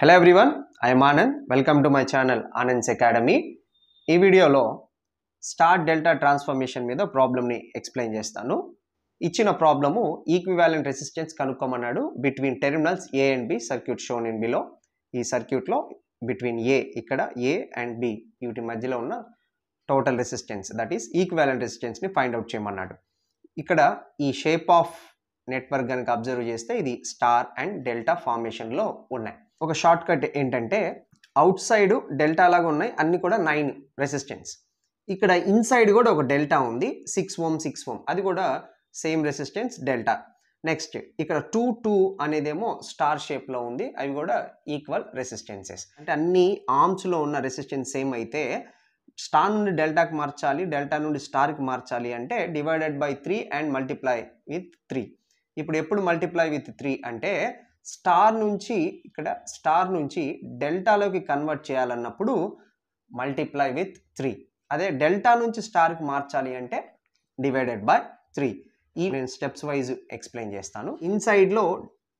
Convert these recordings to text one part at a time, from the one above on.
Hello everyone, I am Anand. Welcome to my channel Anand's Academy. ఈ వీడియోలో star delta transformation మీద ప్రాబ్లమ్ని explain చేస్తాను. ఇచ్చిన ప్రాబ్లము ఈక్వివాలెంట్ రెసిస్టెన్స్ కనుక్కోమన్నాడు between terminals A and B circuit shown in below. ఈ సర్క్యూట్లో బిట్వీన్ ఏ ఇక్కడ ఏ అండ్ బి వీటి మధ్యలో ఉన్న total resistance that is equivalent రెసిస్టెన్స్ని ఫైండ్ అవుట్ చేయమన్నాడు. ఇక్కడ ఈ షేప్ ఆఫ్ నెట్వర్క్ కనుక అబ్జర్వ్ చేస్తే ఇది స్టార్ అండ్ డెల్టా ఫార్మేషన్లో ఉన్నాయి. ఒక షార్ట్ కట్ ఏంటంటే అవుట్ సైడ్ డెల్టా లాగా ఉన్నాయి, అన్ని కూడా 9 రెసిస్టెన్స్. ఇక్కడ ఇన్సైడ్ కూడా ఒక డెల్టా ఉంది 6 ఓం అది కూడా సేమ్ రెసిస్టెన్స్ డెల్టా. నెక్స్ట్ ఇక్కడ 2 అనేదేమో స్టార్ షేప్లో ఉంది, అవి కూడా ఈక్వల్ రెసిస్టెన్సెస్. అంటే అన్ని ఆర్మ్స్లో ఉన్న రెసిస్టెన్స్ సేమ్ అయితే స్టార్ నుండి డెల్టాకి మార్చాలి, డెల్టా నుండి స్టార్కి మార్చాలి అంటే divided by 3 and multiply with 3. ఇప్పుడు ఎప్పుడు మల్టిప్లై విత్ 3 అంటే స్టార్ నుంచి డెల్టాలోకి కన్వర్ట్ చేయాలన్నప్పుడు మల్టిప్లై విత్ 3. అదే డెల్టా నుంచి స్టార్కి మార్చాలి అంటే డివైడెడ్ బై 3. నేను స్టెప్స్ వైజ్ ఎక్స్ప్లెయిన్ చేస్తాను. ఇన్సైడ్లో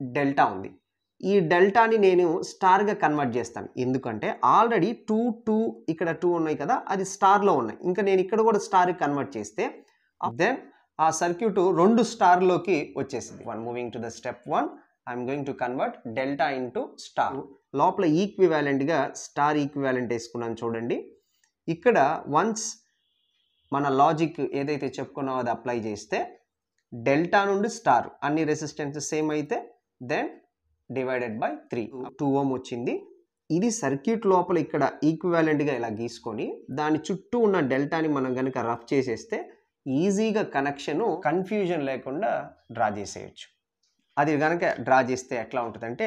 డెల్టా ఉంది, ఈ డెల్టాని నేను స్టార్గా కన్వర్ట్ చేస్తాను. ఎందుకంటే ఆల్రెడీ 2 ఇక్కడ 2 ఉన్నాయి కదా, అది స్టార్లో ఉన్నాయి. ఇంకా నేను ఇక్కడ కూడా స్టార్కి కన్వర్ట్ చేస్తే దెన్ ఆ సర్క్యూట్ 2 స్టార్లోకి వచ్చేసింది. Moving to the step 1, I'm going to convert delta into star. లోపల ఈక్వివాలెంట్గా స్టార్ ఈక్వివాలెంట్ వేసుకున్నాను చూడండి. ఇక్కడ వన్స్ మన లాజిక్ ఏదైతే చెప్పుకున్నామో అది అప్లై చేస్తే డెల్టా నుండి స్టార్ అన్ని రెసిస్టెన్సెస్ సేమ్ అయితే దెన్ డివైడెడ్ బై 3 2 ఓం వచ్చింది. ఇది సర్క్యూట్ లోపల ఇక్కడ ఈక్వివాలెంట్గా ఇలా గీసుకొని దాని చుట్టూ ఉన్న డెల్టాని మనం కనుక రఫ్ చేసేస్తే ఈజీగా కనెక్షను కన్ఫ్యూజన్ లేకుండా డ్రా చేసేయచ్చు. అది కనుక డ్రా చేస్తే ఎట్లా ఉంటుందంటే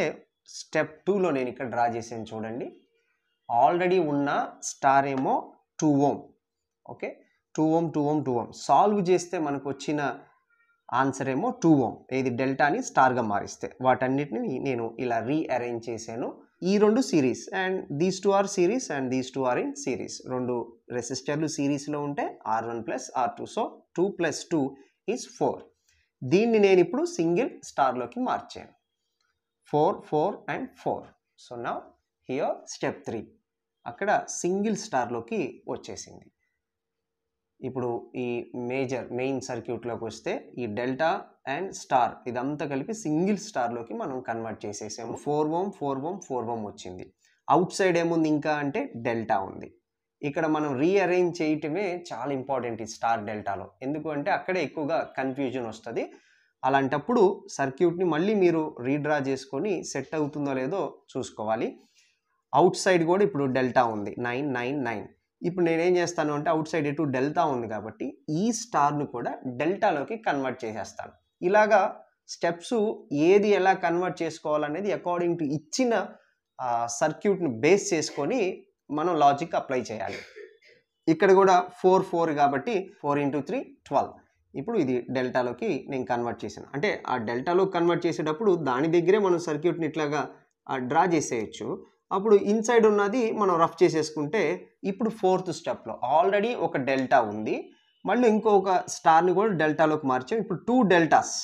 స్టెప్ 2లో నేను ఇక్కడ డ్రా చేసాను చూడండి. ఆల్రెడీ ఉన్న స్టార్ ఏమో 2 ఓం, ఓకే, 2 ఓం సాల్వ్ చేస్తే మనకు వచ్చిన ఆన్సర్ ఏమో 2 ఓం. ఇది డెల్టాని స్టార్గా మారిస్తే వాటన్నిటిని నేను ఇలా రీఅరేంజ్ చేశాను. ఈ 2 series and these 2 are series and these 2 are in series. 2 రెసిస్టర్లు సిరీస్లో ఉంటే R1 plus R2, so 2 plus 2 is 4. దీన్ని నేను ఇప్పుడు సింగిల్ స్టార్లోకి మార్చాను. 4 and 4. So now here step 3 అక్కడ సింగిల్ స్టార్లోకి వచ్చేసింది. ఇప్పుడు ఈ మెయిన్ సర్క్యూట్లోకి వస్తే ఈ డెల్టా అండ్ స్టార్ ఇదంతా కలిపి సింగిల్ స్టార్లోకి మనం కన్వర్ట్ చేసేసాము. 4 ఓం వచ్చింది. అవుట్ సైడ్ ఏముంది ఇంకా అంటే డెల్టా ఉంది. ఇక్కడ మనం రీఅరేంజ్ చేయటమే చాలా ఇంపార్టెంట్ ఈ స్టార్ డెల్టాలో. ఎందుకు అంటే అక్కడే ఎక్కువగా కన్ఫ్యూజన్ వస్తుంది. అలాంటప్పుడు సర్క్యూట్ని మళ్ళీ మీరు రీడ్రా చేసుకొని సెట్ అవుతుందో లేదో చూసుకోవాలి. అవుట్ సైడ్ కూడా ఇప్పుడు డెల్టా ఉంది 9. ఇప్పుడు నేనేం చేస్తాను అంటే అవుట్ సైడ్ ఎటు డెల్టా ఉంది కాబట్టి ఈ స్టార్ను కూడా డెల్టాలోకి కన్వర్ట్ చేసేస్తాను. ఇలాగా స్టెప్స్ ఏది ఎలా కన్వర్ట్ చేసుకోవాలనేది అకార్డింగ్ టు ఇచ్చిన సర్క్యూట్ని బేస్ చేసుకొని మనం లాజిక్ అప్లై చేయాలి. ఇక్కడ కూడా 4 కాబట్టి 4 × 3 12. ఇప్పుడు ఇది డెల్టాలోకి నేను కన్వర్ట్ చేశాను. అంటే ఆ డెల్టాలోకి కన్వర్ట్ చేసేటప్పుడు దాని దగ్గరే మనం సర్క్యూట్ని ఇట్లాగా డ్రా చేసేయచ్చు. అప్పుడు ఇన్సైడ్ ఉన్నది మనం రఫ్ చేసేసుకుంటే ఇప్పుడు 4th స్టెప్లో ఆల్రెడీ ఒక డెల్టా ఉంది, మళ్ళీ ఇంకొక స్టార్ని కూడా డెల్టాలోకి మార్చాం. ఇప్పుడు 2 డెల్టాస్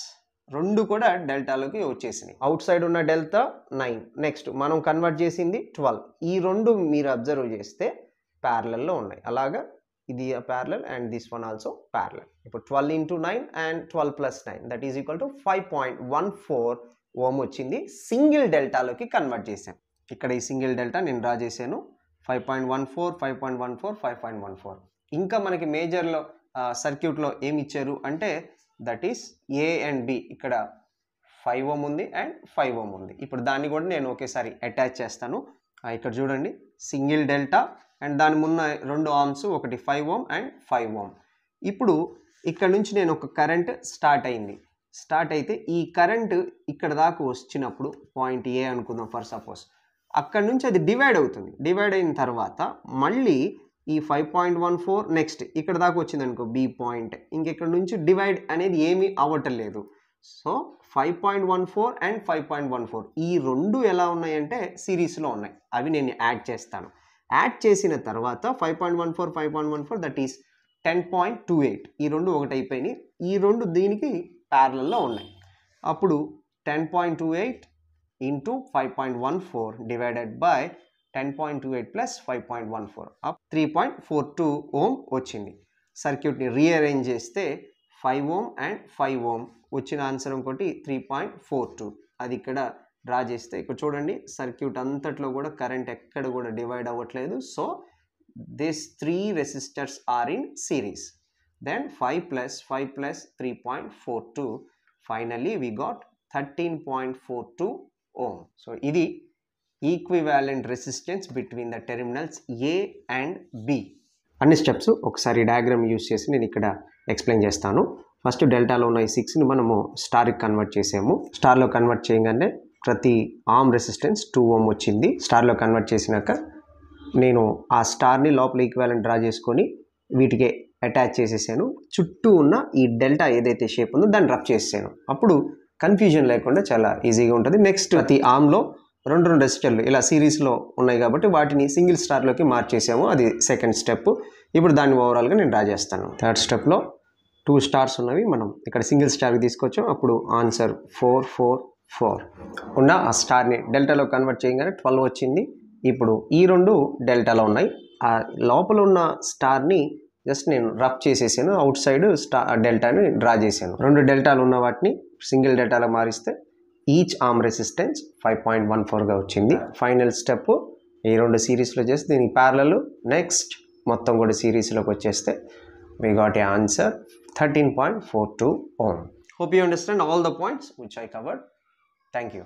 2 కూడా డెల్టాలోకి వచ్చేసినాయి. అవుట్ సైడ్ ఉన్న డెల్టా 9, నెక్స్ట్ మనం కన్వర్ట్ చేసింది 12. ఈ 2 మీరు అబ్జర్వ్ చేస్తే ప్యారలల్లో ఉన్నాయి. అలాగా ఇది parallel and this one also parallel. ఇప్పుడు 12 × 9 and 12 + 9 that is equal to 5.14 ఓం వచ్చింది. సింగిల్ డెల్టాలోకి కన్వర్ట్ చేశాను. ఇక్కడ ఈ సింగిల్ డెల్టా నేను డ్రా చేశాను. 5.14. ఇంకా మనకి మేజర్లో సర్క్యూట్లో ఏమి ఇచ్చారు అంటే that is A and B. ఇక్కడ 5 ఓం ఉంది అండ్ 5 ఓం ఉంది. ఇప్పుడు దాన్ని కూడా నేను ఒకేసారి అటాచ్ చేస్తాను. ఇక్కడ చూడండి సింగిల్ డెల్టా అండ్ దాని మున్న 2 ఆర్మ్స్, ఒకటి 5 ఓం అండ్ 5 ఓం. ఇప్పుడు ఇక్కడ నుంచి నేను ఒక కరెంట్ స్టార్ట్ అయితే ఈ కరెంట్ ఇక్కడ దాకా వచ్చినప్పుడు పాయింట్ ఏ అనుకుందాం ఫర్ సపోజ్, అక్కడ నుంచి అది డివైడ్ అవుతుంది. డివైడ్ అయిన తర్వాత మళ్ళీ ఈ 5.14 నెక్స్ట్ ఇక్కడ దాకా వచ్చింది అనుకో బి పాయింట్, ఇంకెక్కడ నుంచి డివైడ్ అనేది ఏమీ అవ్వటం లేదు. సో 5.14 అండ్ 5.14 ఈ 2 ఎలా ఉన్నాయంటే సిరీస్లో ఉన్నాయి. అవి నేను యాడ్ చేస్తాను. యాడ్ చేసిన తర్వాత 5.14 దట్ ఈస్ 10.28. ఈ 2 ఒకటి అయిపోయినాయి. ఈ 2 దీనికి ప్యారలల్లో ఉన్నాయి. అప్పుడు 10.28 into 5.14 divided by 10.28 plus 5.14 up 3.42 ohm వచ్చింది. సర్క్యూట్ని రీఅరేంజ్ చేస్తే 5 ohm and 5 ohm వచ్చిన ఆన్సర్ ఇంకోటి 3.42. అది ఇక్కడ డ్రా చేస్తే ఇక్కడ చూడండి సర్క్యూట్ అంతట్లో కూడా కరెంట్ ఎక్కడ కూడా డివైడ్ అవ్వట్లేదు. So this 3 resistors are in series. Then 5 plus 3.42. Finally we got 13.42 ohm. So ఇది equivalent resistance between the terminals A and B. అన్ని స్టెప్స్ ఒకసారి డయాగ్రామ్ యూస్ చేసి నేను ఇక్కడ ఎక్స్ప్లెయిన్ చేస్తాను. ఫస్ట్ డెల్టాలో ఉన్న ఈ 6ని మనము స్టార్కి కన్వర్ట్ చేసాము. స్టార్లో కన్వర్ట్ చేయగానే ప్రతి ఆర్మ్ రెసిస్టెన్స్ 2 ohm వచ్చింది. స్టార్లో కన్వర్ట్ చేసినాక నేను ఆ స్టార్ని లోపల ఈక్వాలెంట్ డ్రా చేసుకొని వీటికి అటాచ్ చేసేసాను. చుట్టూ ఉన్న ఈ డెల్టా ఏదైతే షేప్ ఉందో దాన్ని రబ్ చేసాను. అప్పుడు కన్ఫ్యూజన్ లేకుండా చాలా ఈజీగా ఉంటుంది. నెక్స్ట్ ప్రతి ఆర్మ్లో 2 రెసిస్టర్లు ఇలా సిరీస్లో ఉన్నాయి కాబట్టి వాటిని సింగిల్ స్టార్లోకి మార్చేసాము. అది సెకండ్ స్టెప్. ఇప్పుడు దాన్ని ఓవరాల్గా నేను డ్రా చేస్తాను. థర్డ్ స్టెప్లో 2 స్టార్స్ ఉన్నవి మనం ఇక్కడ సింగిల్ స్టార్కి తీసుకొచ్చాం. అప్పుడు ఆన్సర్ 4 4 4 ఉన్న ఆ స్టార్ని డెల్టాలో కన్వర్ట్ చేయగానే 12 వచ్చింది. ఇప్పుడు ఈ 2 డెల్టాలో ఉన్నాయి. ఆ లోపల ఉన్న స్టార్ని జస్ట్ నేను రఫ్ చేసేసాను. అవుట్ సైడ్ డెల్టాని డ్రా చేశాను. 2 డెల్టాలు ఉన్న వాటిని సింగిల్ డెల్టాలో మారిస్తే ఈచ్ ఆర్మ్ రెసిస్టెన్స్ 5.14గా వచ్చింది. ఫైనల్ స్టెప్ ఈ 2 సిరీస్లో చేసి దీనికి ప్యారలల్ నెక్స్ట్ మొత్తం కూడా సిరీస్లోకి వచ్చేస్తే we got a answer 13.42 ohm. Hope you understand all the points which I covered. Thank you.